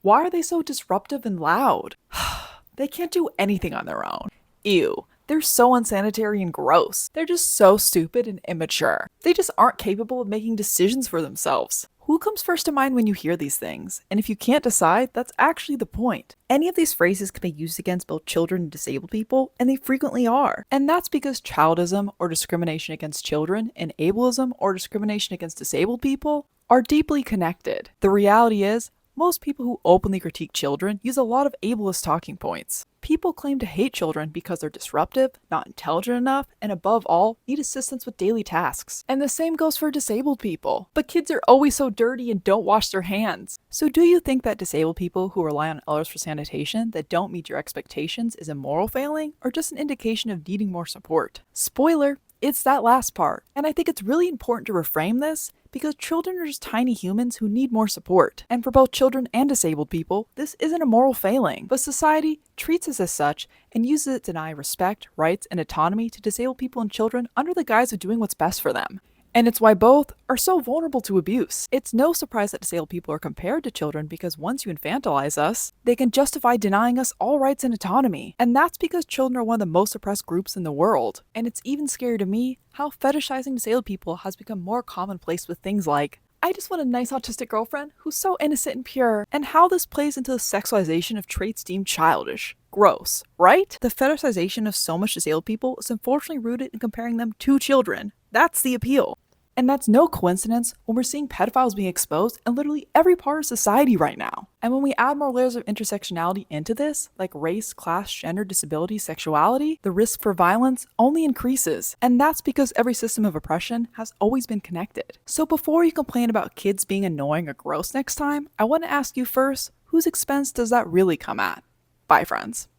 Why are they so disruptive and loud? They can't do anything on their own. Ew. They're so unsanitary and gross. They're just so stupid and immature. They just aren't capable of making decisions for themselves. Who comes first to mind when you hear these things? And if you can't decide, that's actually the point. Any of these phrases can be used against both children and disabled people, and they frequently are. And that's because childism, or discrimination against children, and ableism, or discrimination against disabled people, are deeply connected. The reality is, most people who openly critique children use a lot of ableist talking points. People claim to hate children because they're disruptive, not intelligent enough, and above all, need assistance with daily tasks. And the same goes for disabled people. But kids are always so dirty and don't wash their hands. So do you think that disabled people who rely on others for sanitation that don't meet your expectations is a moral failing, or just an indication of needing more support? Spoiler, it's that last part. And I think it's really important to reframe this because children are just tiny humans who need more support. And for both children and disabled people, this isn't a moral failing, but society treats us as such and uses it to deny respect, rights, and autonomy to disabled people and children under the guise of doing what's best for them. And it's why both are so vulnerable to abuse. It's no surprise that disabled people are compared to children because once you infantilize us, they can justify denying us all rights and autonomy. And that's because children are one of the most oppressed groups in the world. And it's even scary to me how fetishizing disabled people has become more commonplace with things like, I just want a nice autistic girlfriend who's so innocent and pure, and how this plays into the sexualization of traits deemed childish. Gross, right? The fetishization of so much disabled people is unfortunately rooted in comparing them to children. That's the appeal. And that's no coincidence when we're seeing pedophiles being exposed in literally every part of society right now. And when we add more layers of intersectionality into this, like race, class, gender, disability, sexuality, the risk for violence only increases. And that's because every system of oppression has always been connected. So before you complain about kids being annoying or gross next time, I want to ask you first, whose expense does that really come at? Bye, friends.